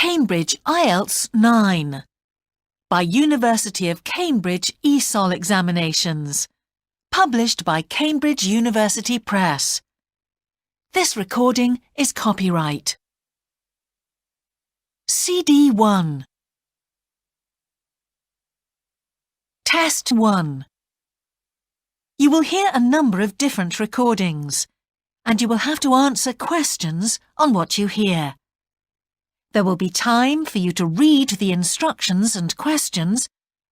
Cambridge IELTS 9 by University of Cambridge ESOL Examinations, published by Cambridge University Press. This recording is copyright. CD 1. Test 1. You will hear a number of different recordings, and you will have to answer questions on what you hear. There will be time for you to read the instructions and questions,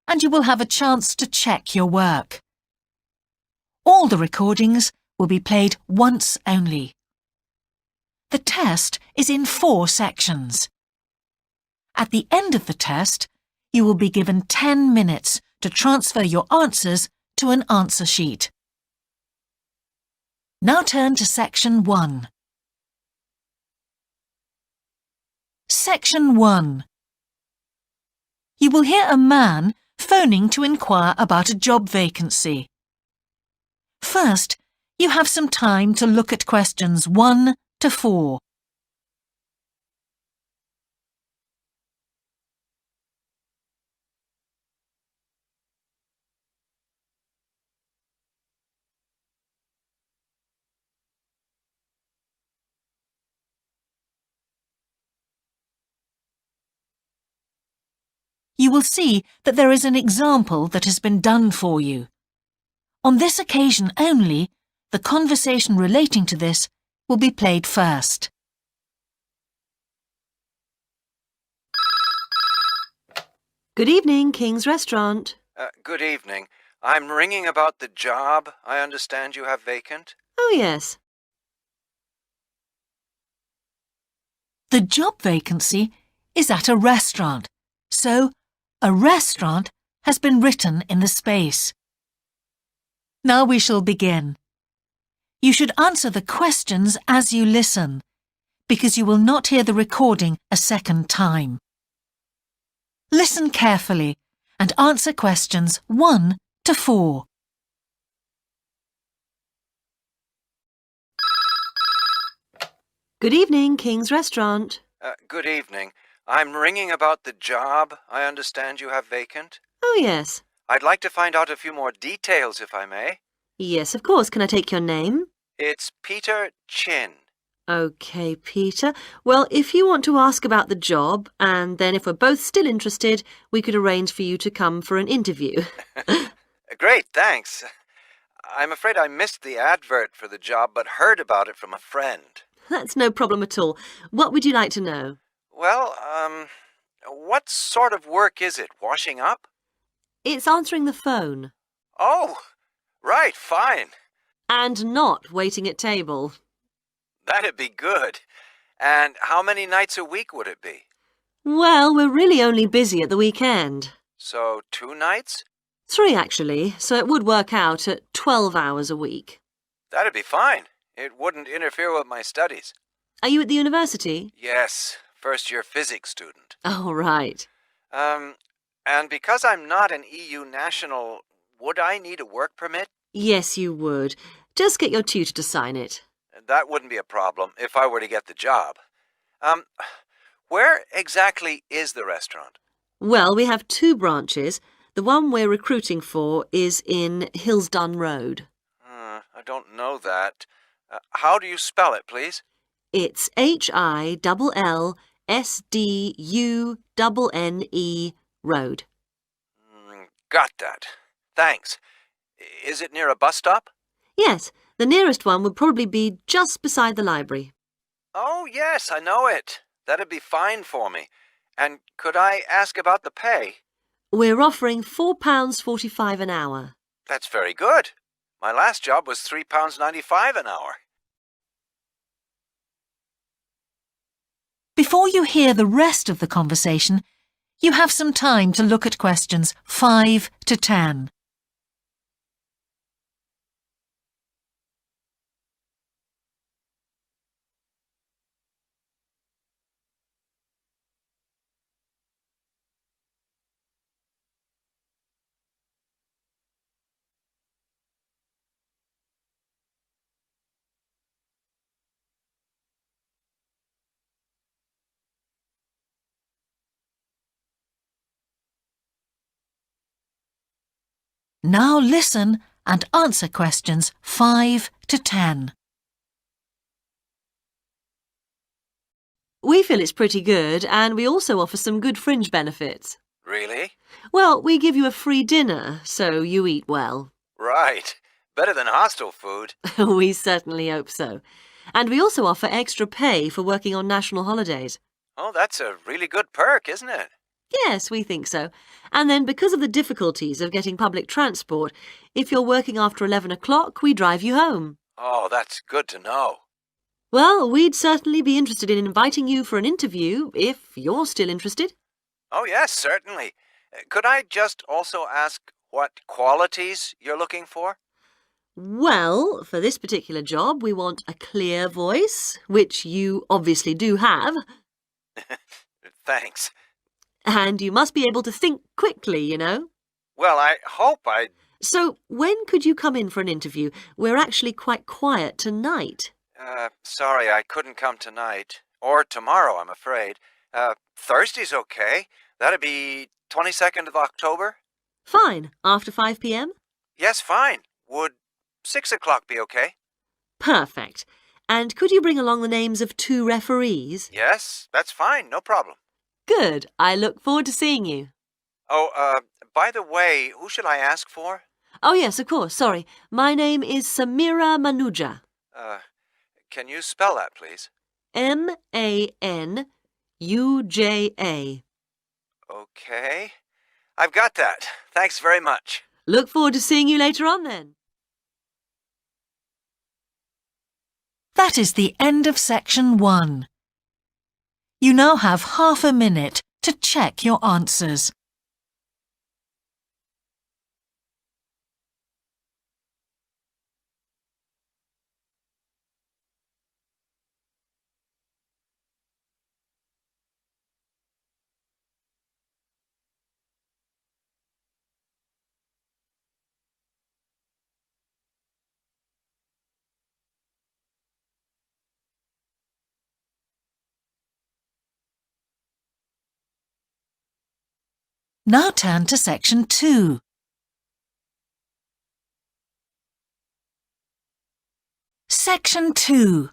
and you will have a chance to check your work. All the recordings will be played once only. The test is in 4 sections. At the end of the test, you will be given 10 minutes to transfer your answers to an answer sheet. Now turn to Section 1. Section 1. You will hear a man phoning to inquire about a job vacancy. First, you have some time to look at questions 1 to 4. You will see that there is an example that has been done for you. On this occasion only, the conversation relating to this will be played first. Good evening, King's Restaurant. Good evening. I'm ringing about the job I understand you have vacant. Oh, yes. The job vacancy is at a restaurant, so a restaurant has been written in the space. Now we shall begin. You should answer the questions as you listen, because you will not hear the recording a second time. Listen carefully and answer questions 1 to 4. Good evening, King's Restaurant. Good evening. I'm ringing about the job I understand you have vacant. Oh, yes. I'd like to find out a few more details, if I may. Yes, of course. Can I take your name? It's Peter Chin. OK, Peter. Well, if you want to ask about the job, and then if we're both still interested, we could arrange for you to come for an interview. Great, thanks. I'm afraid I missed the advert for the job, but heard about it from a friend. That's no problem at all. What would you like to know? Well, what sort of work is it? Washing up? It's answering the phone. Oh, right, fine. And not waiting at table. That'd be good. And how many nights a week would it be? Well, we're really only busy at the weekend. So 2 nights? 3, actually, so it would work out at 12 hours a week. That'd be fine. It wouldn't interfere with my studies. Are you at the university? Yes, first-year physics student. Oh, right. And because I'm not an EU national, would I need a work permit? Yes, you would. Just get your tutor to sign it. That wouldn't be a problem if I were to get the job. Where exactly is the restaurant? Well, we have 2 branches. The one we're recruiting for is in Hillsdon Road. I don't know that. How do you spell it, please? It's HILLSDUNNE Road. Got that. Thanks. Is it near a bus stop? Yes, the nearest one would probably be just beside the library. Oh, yes, I know it. That'd be fine for me. And could I ask about the pay? We're offering £4.45 an hour. That's very good. My last job was £3.95 an hour. Before you hear the rest of the conversation, you have some time to look at questions 5 to 10. Now listen and answer questions 5 to 10. We feel it's pretty good, and we also offer some good fringe benefits. Really? Well, we give you a free dinner, so you eat well. Right. Better than hostel food. We certainly hope so. And we also offer extra pay for working on national holidays. Oh, that's a really good perk, isn't it? Yes, we think so. And then because of the difficulties of getting public transport, if you're working after 11 o'clock, we drive you home. Oh, that's good to know. Well, we'd certainly be interested in inviting you for an interview, if you're still interested. Oh, yes, certainly. Could I just also ask what qualities you're looking for? Well, for this particular job, we want a clear voice, which you obviously do have. Thanks. And you must be able to think quickly, you know. Well, I hope I... So, when could you come in for an interview? We're actually quite quiet tonight. Sorry, I couldn't come tonight. Or tomorrow, I'm afraid. Thursday's okay. That'd be 22nd of October? Fine. After 5 p.m.? Yes, fine. Would 6 o'clock be okay? Perfect. And could you bring along the names of 2 referees? Yes, that's fine. No problem. Good. I look forward to seeing you. Oh, by the way, who should I ask for? Oh, yes, of course. Sorry. My name is Samira Manuja. Can you spell that, please? Manuja. Okay. I've got that. Thanks very much. Look forward to seeing you later on then. That is the end of section 1. You now have half a minute to check your answers. Now turn to section 2. Section 2.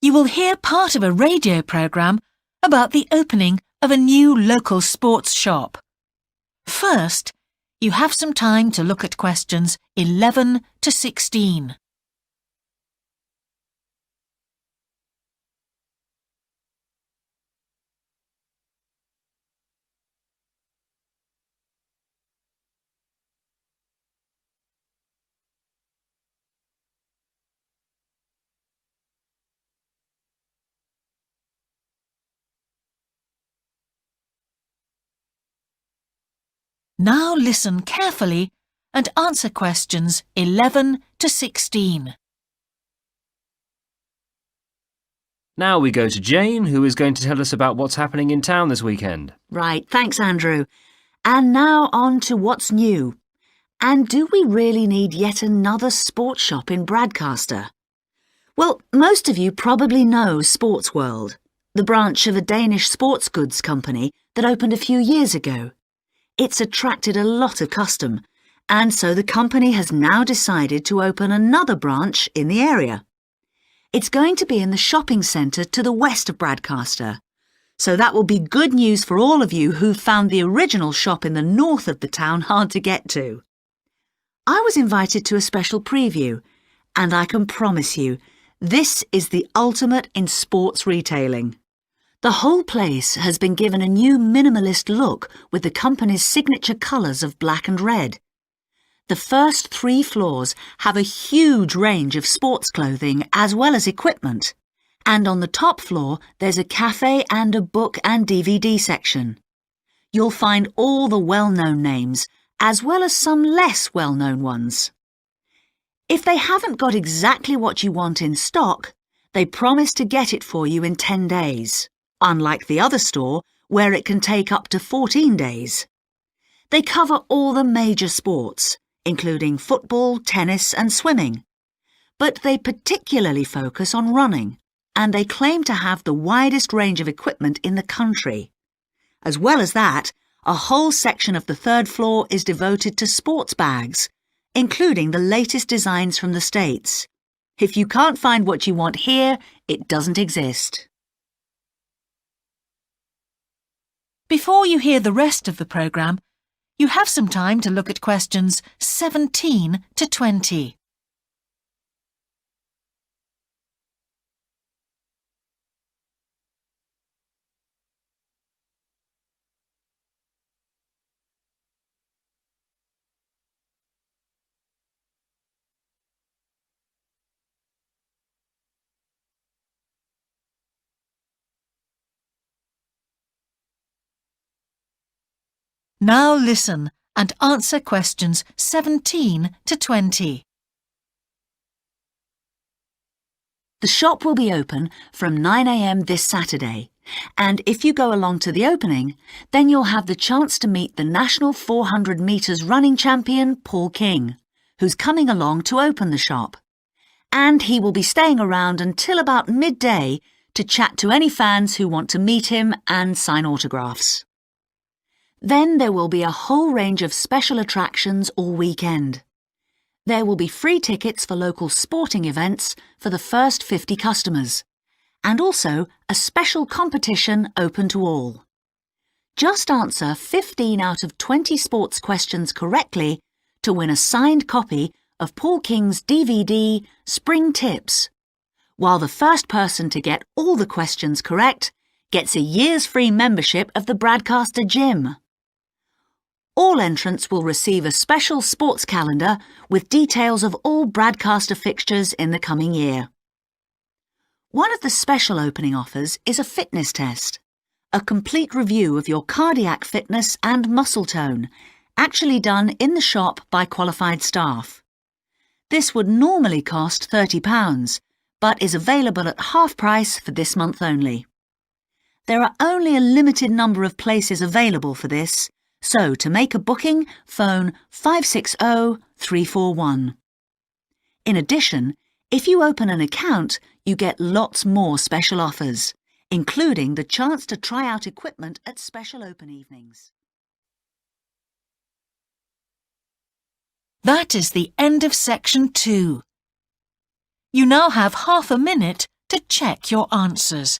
You will hear part of a radio programme about the opening of a new local sports shop. First, you have some time to look at questions 11 to 16. Now listen carefully and answer questions 11 to 16. Now we go to Jane, who is going to tell us about what's happening in town this weekend. Right, thanks, Andrew. And now on to what's new. And do we really need yet another sports shop in Bradcaster? Well, most of you probably know Sports World, the branch of a Danish sports goods company that opened a few years ago. It's attracted a lot of custom, and so the company has now decided to open another branch in the area. It's going to be in the shopping centre to the west of Bradcaster, so that will be good news for all of you who found the original shop in the north of the town hard to get to. I was invited to a special preview, and I can promise you, this is the ultimate in sports retailing. The whole place has been given a new minimalist look with the company's signature colours of black and red. The first 3 floors have a huge range of sports clothing as well as equipment. And on the top floor, there's a cafe and a book and DVD section. You'll find all the well-known names, as well as some less well-known ones. If they haven't got exactly what you want in stock, they promise to get it for you in 10 days. Unlike the other store, where it can take up to 14 days. They cover all the major sports, including football, tennis and swimming. But they particularly focus on running, and they claim to have the widest range of equipment in the country. As well as that, A whole section of the third floor is devoted to sports bags, including the latest designs from the States. If you can't find what you want here, it doesn't exist. Before you hear the rest of the programme, you have some time to look at questions 17 to 20. Now listen and answer questions 17 to 20. The shop will be open from 9 a.m. this Saturday, and if you go along to the opening, then you'll have the chance to meet the national 400 metres running champion, Paul King, who's coming along to open the shop. And he will be staying around until about midday to chat to any fans who want to meet him and sign autographs. Then there will be a whole range of special attractions all weekend. There will be free tickets for local sporting events for the first 50 customers, and also a special competition open to all. Just answer 15 out of 20 sports questions correctly to win a signed copy of Paul King's DVD, Spring Tips, while the first person to get all the questions correct gets a year's free membership of the Broadcaster Gym. All entrants will receive a special sports calendar with details of all Broadcaster fixtures in the coming year. One of the special opening offers is a fitness test, a complete review of your cardiac fitness and muscle tone, actually done in the shop by qualified staff. This would normally cost £30, but is available at half price for this month only. There are only a limited number of places available for this, so to make a booking, phone 560-341. In addition, if you open an account, you get lots more special offers, including the chance to try out equipment at special open evenings. That is the end of section 2. You now have half a minute to check your answers.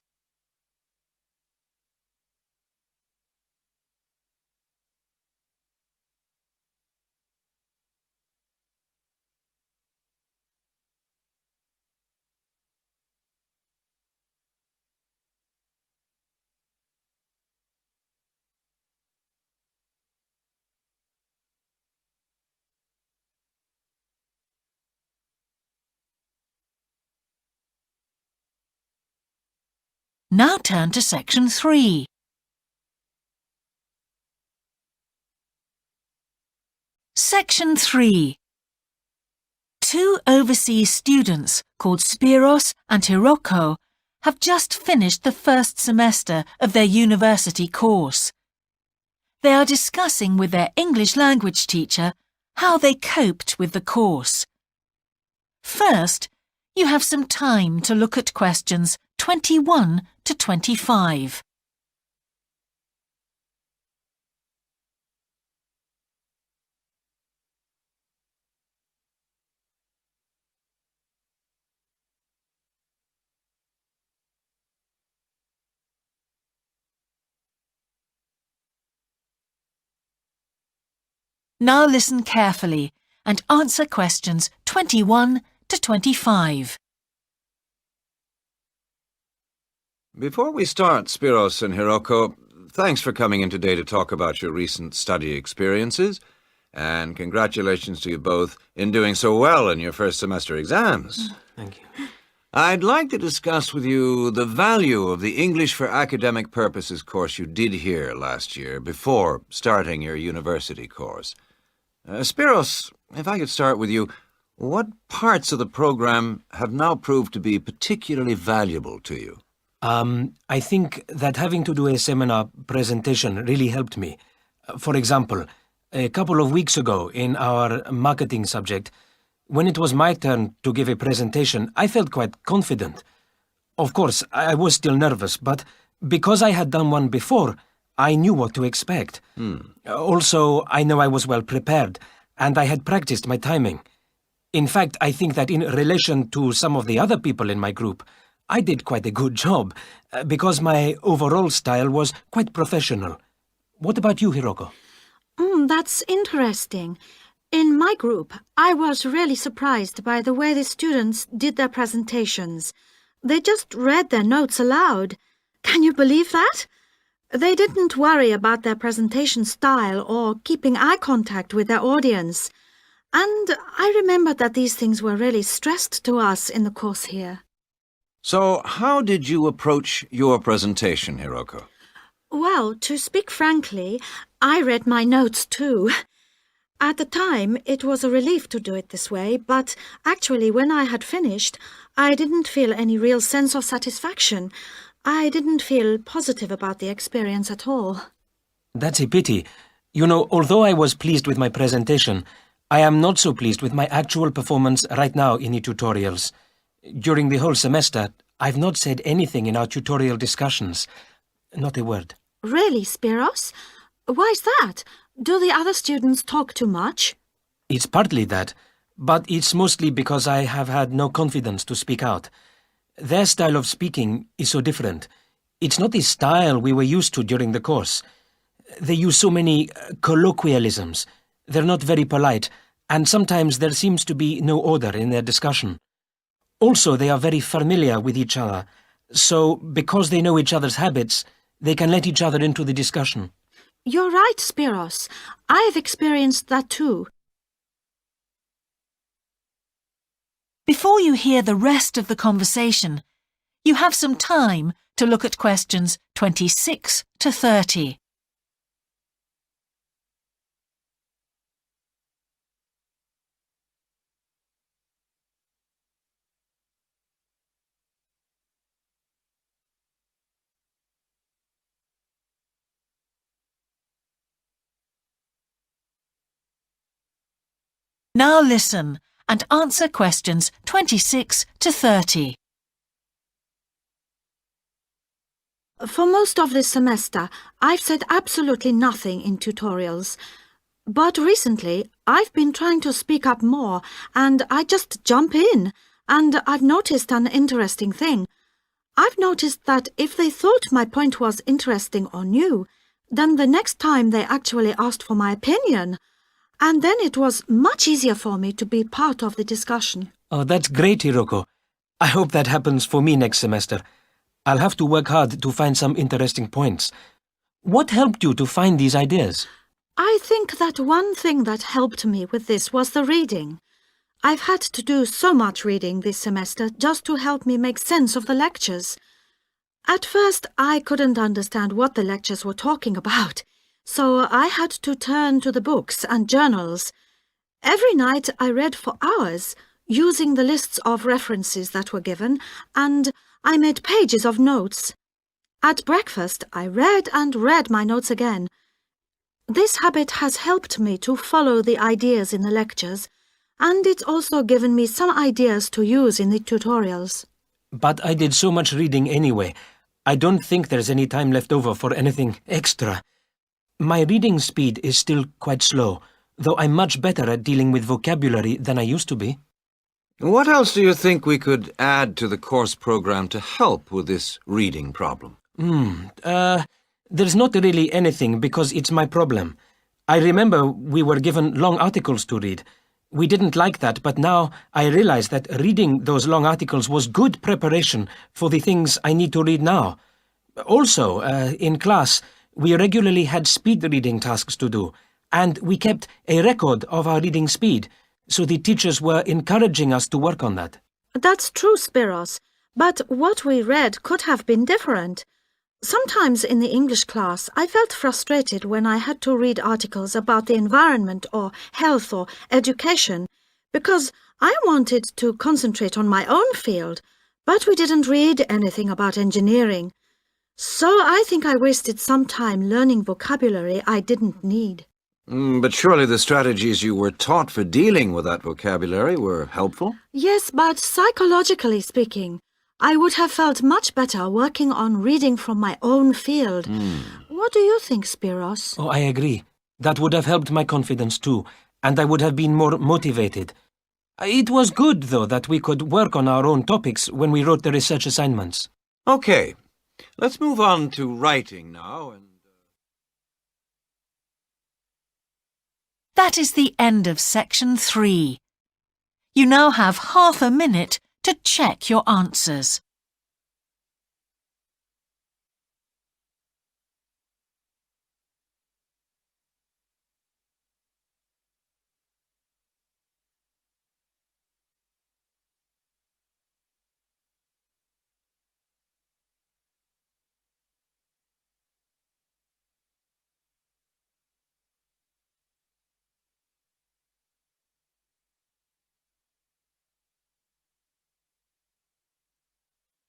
Now turn to section 3. Section 3. Two overseas students called Spiros and Hiroko have just finished the first semester of their university course. They are discussing with their English language teacher how they coped with the course. First, you have some time to look at questions 21 to 25. Now listen carefully and answer questions 21 to 25. Before we start, Spiros and Hiroko, thanks for coming in today to talk about your recent study experiences, and congratulations to you both in doing so well in your first semester exams. Thank you. I'd like to discuss with you the value of the English for Academic Purposes course you did here last year before starting your university course. Spiros, if I could start with you, what parts of the program have now proved to be particularly valuable to you? I think that having to do a seminar presentation really helped me. For example, a couple of weeks ago in our marketing subject, when it was my turn to give a presentation, I felt quite confident. Of course, I was still nervous, but because I had done one before, I knew what to expect. Also, I know I was well prepared, and I had practiced my timing. In fact, I think that in relation to some of the other people in my group, I did quite a good job, because my overall style was quite professional. What about you, Hiroko? That's interesting. In my group, I was really surprised by the way the students did their presentations. They just read their notes aloud. Can you believe that? They didn't worry about their presentation style or keeping eye contact with their audience. And I remembered that these things were really stressed to us in the course here. So, how did you approach your presentation, Hiroko? Well, to speak frankly, I read my notes too. At the time, it was a relief to do it this way, but actually when I had finished, I didn't feel any real sense of satisfaction. I didn't feel positive about the experience at all. That's a pity. You know, although I was pleased with my presentation, I am not so pleased with my actual performance right now in the tutorials. During the whole semester, I've not said anything in our tutorial discussions. Not a word. Really, Spiros? Why's that? Do the other students talk too much? It's partly that, but it's mostly because I have had no confidence to speak out. Their style of speaking is so different. It's not the style we were used to during the course. They use so many colloquialisms. They're not very polite, and sometimes there seems to be no order in their discussion. Also, they are very familiar with each other, so because they know each other's habits, they can let each other into the discussion. You're right, Spiros. I've experienced that too. Before you hear the rest of the conversation, you have some time to look at questions 26 to 30. Now listen and answer questions 26 to 30. For most of this semester, I've said absolutely nothing in tutorials. But recently, I've been trying to speak up more, and I just jump in, and I've noticed an interesting thing. I've noticed that if they thought my point was interesting or new, then the next time they actually asked for my opinion. And then it was much easier for me to be part of the discussion. Oh, that's great, Hiroko. I hope that happens for me next semester. I'll have to work hard to find some interesting points. What helped you to find these ideas? I think that one thing that helped me with this was the reading. I've had to do so much reading this semester just to help me make sense of the lectures. At first, I couldn't understand what the lectures were talking about, so I had to turn to the books and journals. Every night I read for hours, using the lists of references that were given, and I made pages of notes. At breakfast, I read and read my notes again. This habit has helped me to follow the ideas in the lectures, and it's also given me some ideas to use in the tutorials. But I did so much reading anyway. I don't think there's any time left over for anything extra. My reading speed is still quite slow, though I'm much better at dealing with vocabulary than I used to be. What else do you think we could add to the course program to help with this reading problem? There's not really anything because it's my problem. I remember we were given long articles to read. We didn't like that, but now I realize that reading those long articles was good preparation for the things I need to read now. Also, in class, we regularly had speed reading tasks to do, and we kept a record of our reading speed, so the teachers were encouraging us to work on that. That's true, Spiros, but what we read could have been different. Sometimes in the English class, I felt frustrated when I had to read articles about the environment or health or education, because I wanted to concentrate on my own field, but we didn't read anything about engineering. So I think I wasted some time learning vocabulary I didn't need. But surely the strategies you were taught for dealing with that vocabulary were helpful? Yes, but psychologically speaking, I would have felt much better working on reading from my own field. What do you think, Spiros? Oh, I agree. That would have helped my confidence too, and I would have been more motivated. It was good, though, that we could work on our own topics when we wrote the research assignments. Okay, let's move on to writing now. That is the end of section 3. You now have half a minute to check your answers.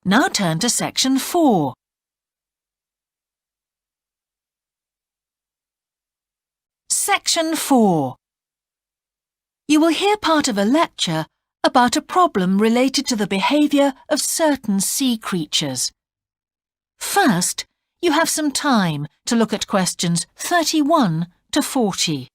Now turn to section 4. Section 4. You will hear part of a lecture about a problem related to the behaviour of certain sea creatures. First, you have some time to look at questions 31 to 40.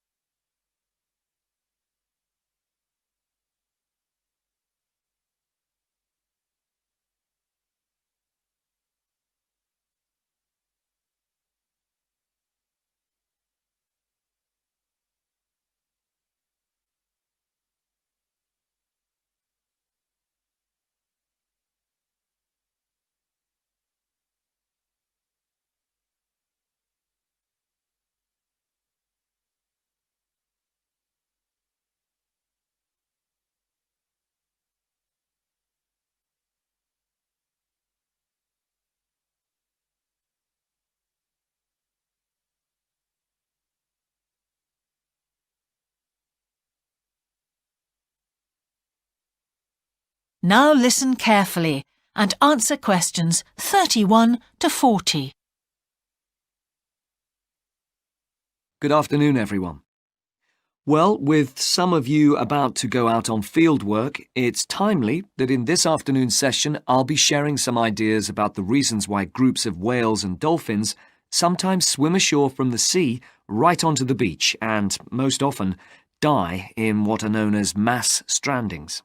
Now listen carefully and answer questions 31 to 40. Good afternoon, everyone. Well, with some of you about to go out on field work, it's timely that in this afternoon's session I'll be sharing some ideas about the reasons why groups of whales and dolphins sometimes swim ashore from the sea right onto the beach and, most often, die in what are known as mass strandings.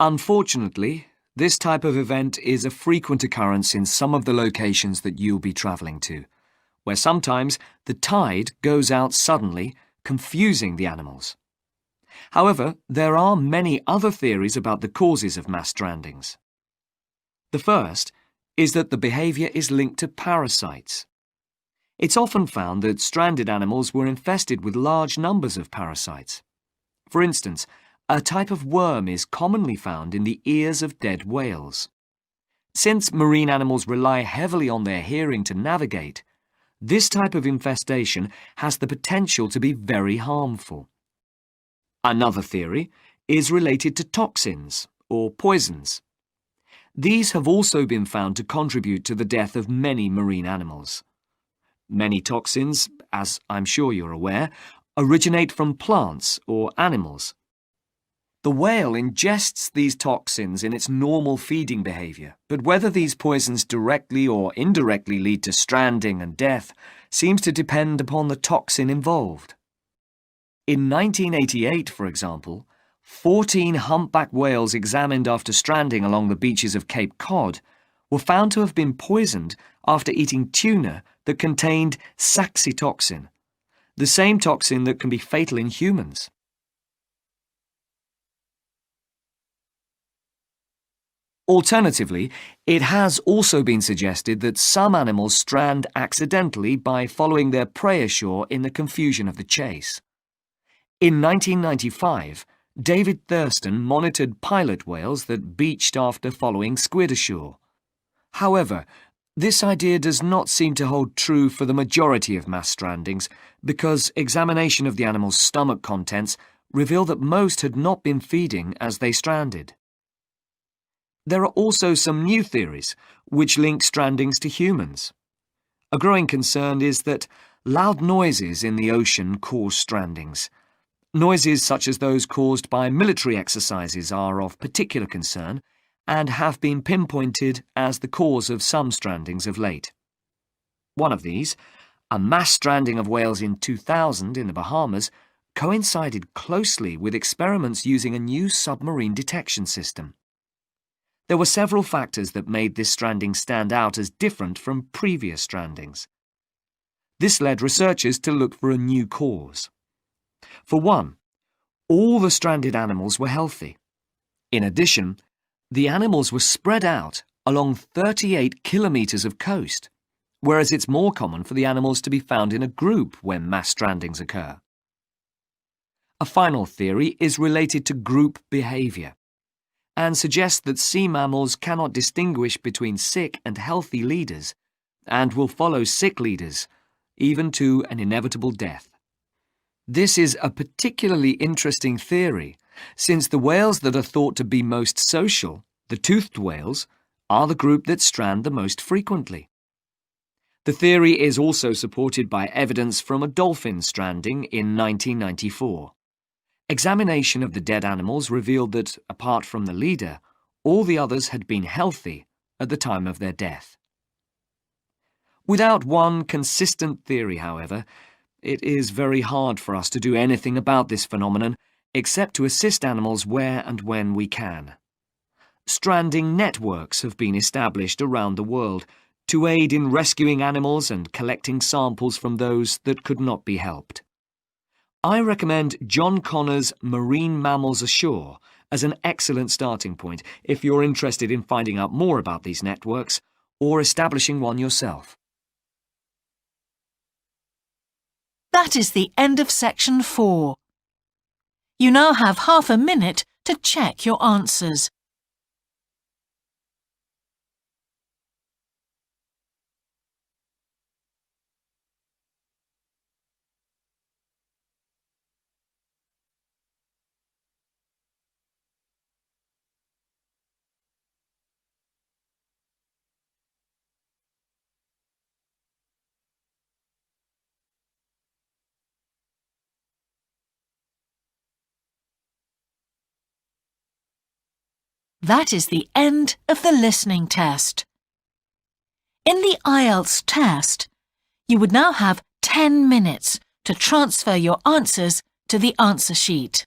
Unfortunately, this type of event is a frequent occurrence in some of the locations that you'll be travelling to, where sometimes the tide goes out suddenly, confusing the animals. However, there are many other theories about the causes of mass strandings. The first is that the behaviour is linked to parasites. It's often found that stranded animals were infested with large numbers of parasites. For instance, a type of worm is commonly found in the ears of dead whales. Since marine animals rely heavily on their hearing to navigate, this type of infestation has the potential to be very harmful. Another theory is related to toxins or poisons. These have also been found to contribute to the death of many marine animals. Many toxins, as I'm sure you're aware, originate from plants or animals. The whale ingests these toxins in its normal feeding behaviour, but whether these poisons directly or indirectly lead to stranding and death seems to depend upon the toxin involved. In 1988, for example, 14 humpback whales examined after stranding along the beaches of Cape Cod were found to have been poisoned after eating tuna that contained saxitoxin, the same toxin that can be fatal in humans. Alternatively, it has also been suggested that some animals strand accidentally by following their prey ashore in the confusion of the chase. In 1995, David Thurston monitored pilot whales that beached after following squid ashore. However, this idea does not seem to hold true for the majority of mass strandings because examination of the animal's stomach contents revealed that most had not been feeding as they stranded. There are also some new theories which link strandings to humans. A growing concern is that loud noises in the ocean cause strandings. Noises such as those caused by military exercises are of particular concern and have been pinpointed as the cause of some strandings of late. One of these, a mass stranding of whales in 2000 in the Bahamas, coincided closely with experiments using a new submarine detection system. There were several factors that made this stranding stand out as different from previous strandings. This led researchers to look for a new cause. For one, all the stranded animals were healthy. In addition, the animals were spread out along 38 kilometres of coast, whereas it's more common for the animals to be found in a group when mass strandings occur. A final theory is related to group behaviour and suggests that sea mammals cannot distinguish between sick and healthy leaders and will follow sick leaders, even to an inevitable death. This is a particularly interesting theory, since the whales that are thought to be most social, the toothed whales, are the group that strand the most frequently. The theory is also supported by evidence from a dolphin stranding in 1994. Examination of the dead animals revealed that, apart from the leader, all the others had been healthy at the time of their death. Without one consistent theory, however, it is very hard for us to do anything about this phenomenon except to assist animals where and when we can. Stranding networks have been established around the world to aid in rescuing animals and collecting samples from those that could not be helped. I recommend John Connor's Marine Mammals Ashore as an excellent starting point if you're interested in finding out more about these networks or establishing one yourself. That is the end of section 4. You now have half a minute to check your answers. That is the end of the listening test. In the IELTS test, you would now have 10 minutes to transfer your answers to the answer sheet.